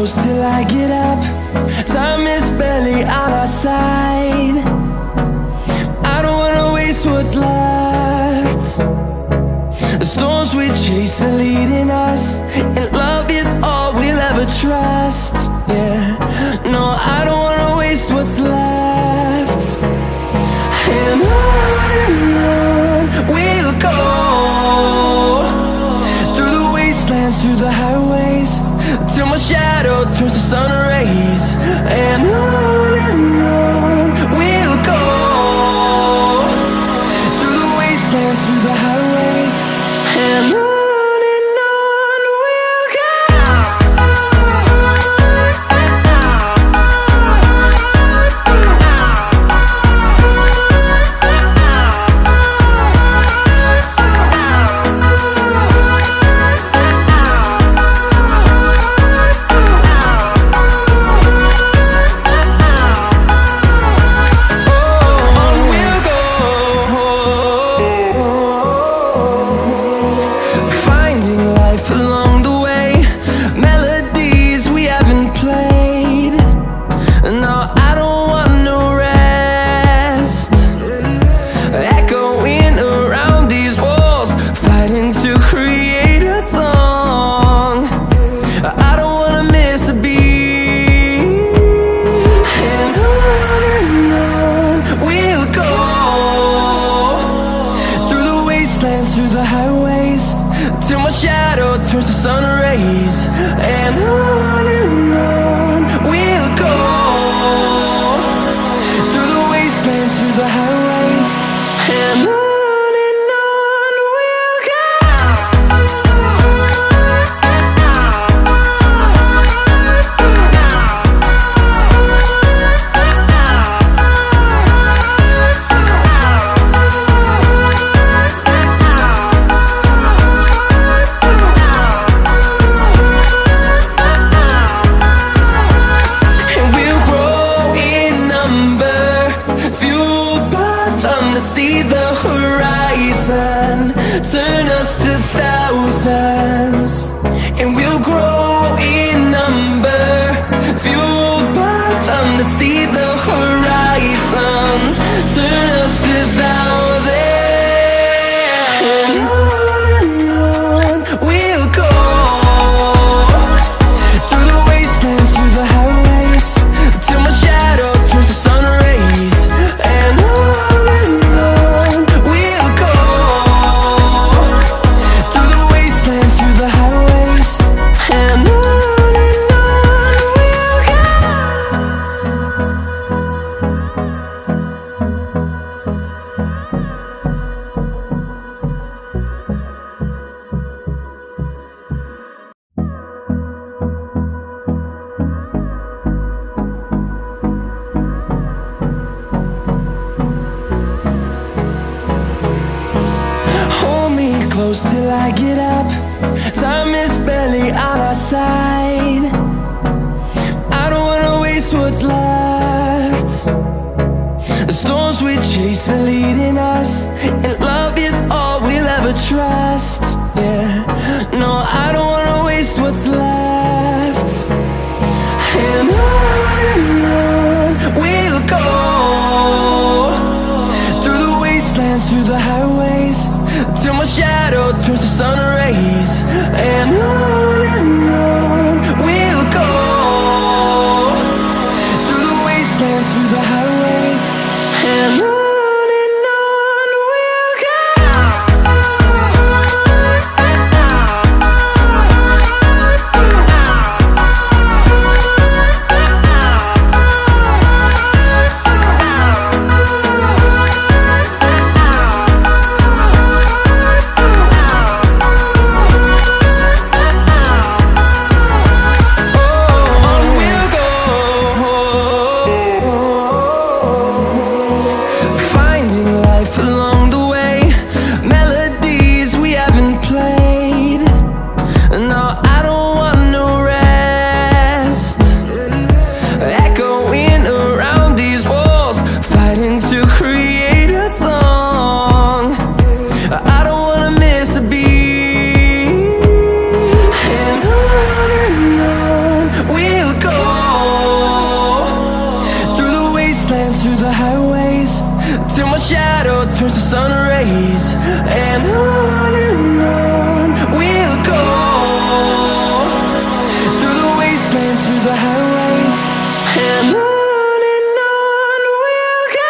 close till I get up. Time is barely on our side. I don't wanna waste what's left. The storms we chase are leading us, and love is all we'll ever trust. Yeah, no, I don't wanna waste what's left. And on we'll go, through the wastelands, through the highways, till my shadow turns to sun rays. And on we'll go, through the wastelands, through the highways, and on we'll go. Through the highways, till my shadow turns to sun rays. And on we'll go, through the wastelands, through the highways, and on we'll go. See the horizon, turn us to thousands, and we'll grow in number, fueled by them. To see the horizon, turn us to thousands, and on we'll go, through the wastelands, through the highways, till my shadow turns to sun rays. And close till I get up. Time is barely on our side. I don't wanna waste what's left. The storms we chase are leading us, and love is all we'll ever trust. Yeah, no, I don't wanna waste what's left. And on we'll go, through the wastelands, through the highways, till my shadow turns to sun rays. And on we'll go, through the wastelands, through the highways, and on. Oh, till my shadow turns to sun rays. And on we'll go, through the wastelands, through the highways, and on we'll go.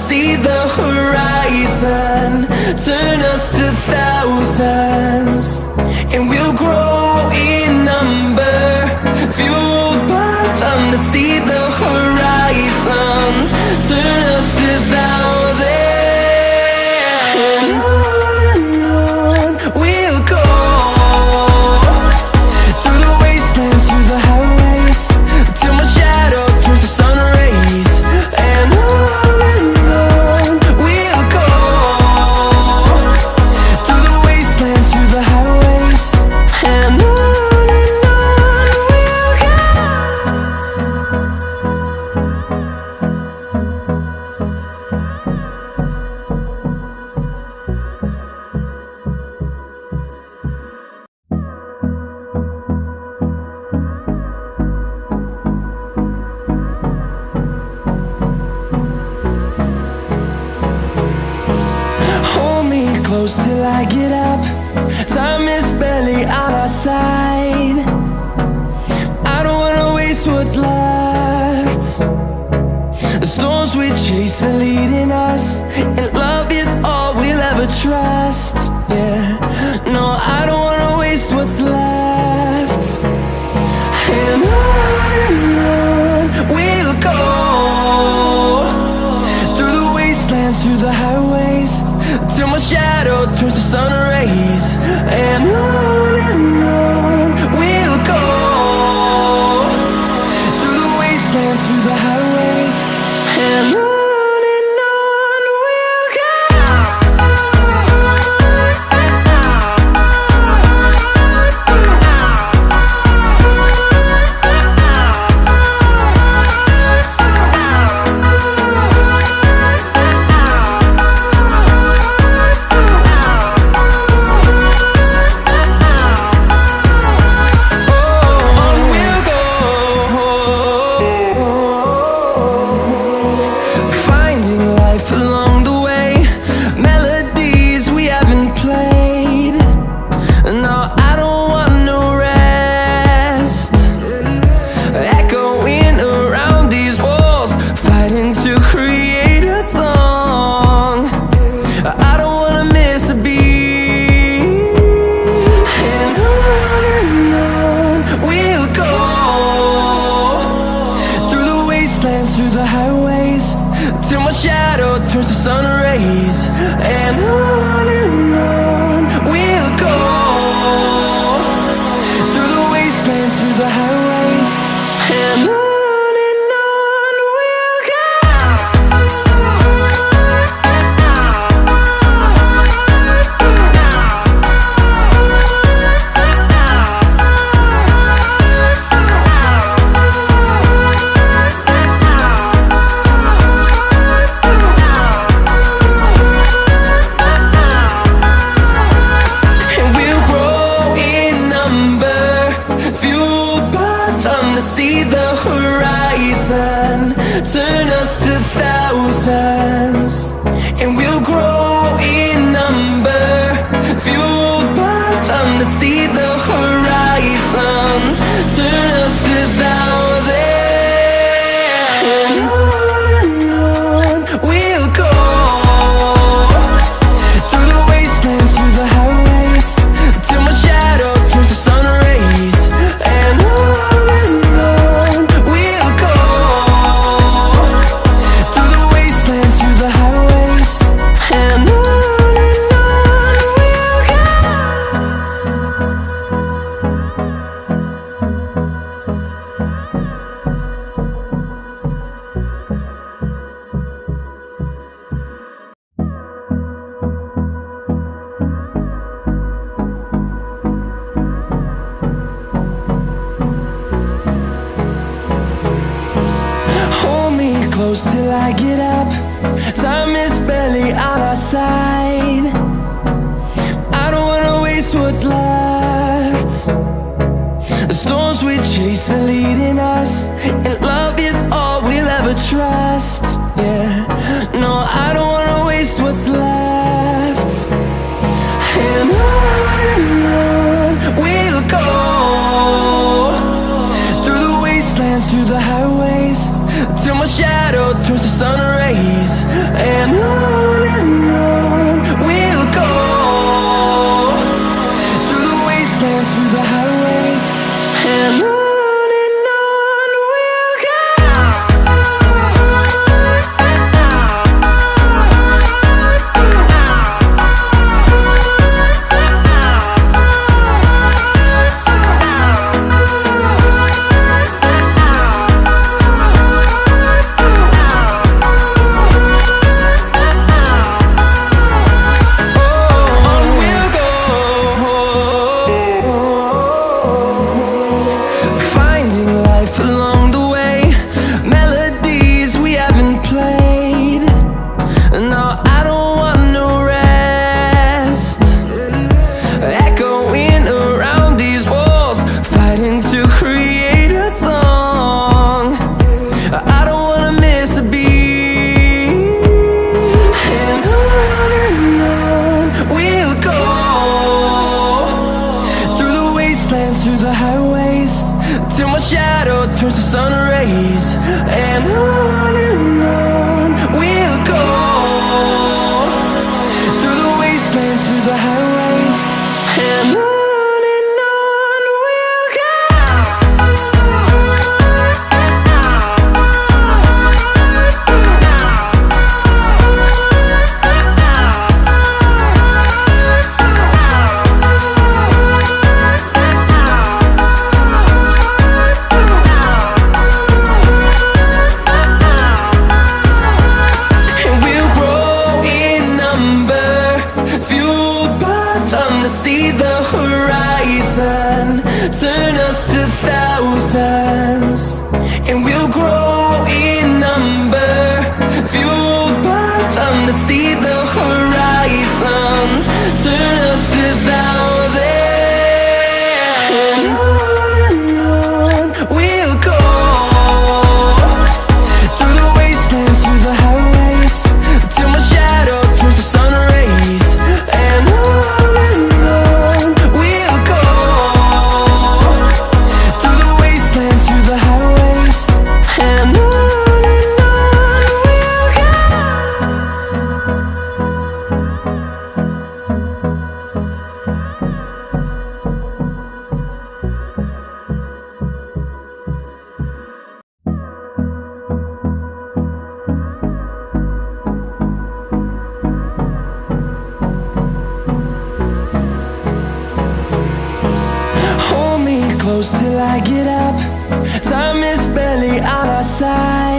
See the horizon turn us to thousands, and we'll grow in number, fueled by them. To see the horizon turn us to thousands, and on we'll go, through the wastelands, through the highways, till my shadow turns to sun rays. And close till I get up. Time is barely on our side. I don't wanna waste what's left. The storms we chase are leading us, and love is all we'll ever trust. Yeah, no, I don't wanna waste what's left. And on we'll go, through the wastelands, through the highways, till my shadow turns to sun rays. And on we'll go, through the wastelands, through the highways, and on we'll go. Through the highways, till my shadow turns to sun rays. And on we'll go, through the wastelands, through the highways, and on we'll go. See the horizon turn us to thousands, and we'll grow in number, fueled by them. To see the horizon turn us to thousands, and on we'll go, through the wastelands, through the highways, till my shadow turns to sun rays. And and close till I get up. Time is barely on our side. I don't wanna waste what's left. The storms we chase are leading us, and love is all we'll ever trust. Yeah, no, I don't wanna waste what's left. And on we'll go, through the wastelands, through the highways, till my shadow turns to sun rays. And on we'll go, through the wastelands, through the highways, and on we'll go. Through the highways, till my shadow turns to sun rays. And on we'll go, through the wastelands, through the highways, and on we'll go. See the horizon turn us to thousands, and we'll grow in number, fueled by them to see the horizon turn us to thousands. And on we'll go, through the wastelands, through the highways, till my shadow turns to sun rays. And close till I get up. Time is barely on our side.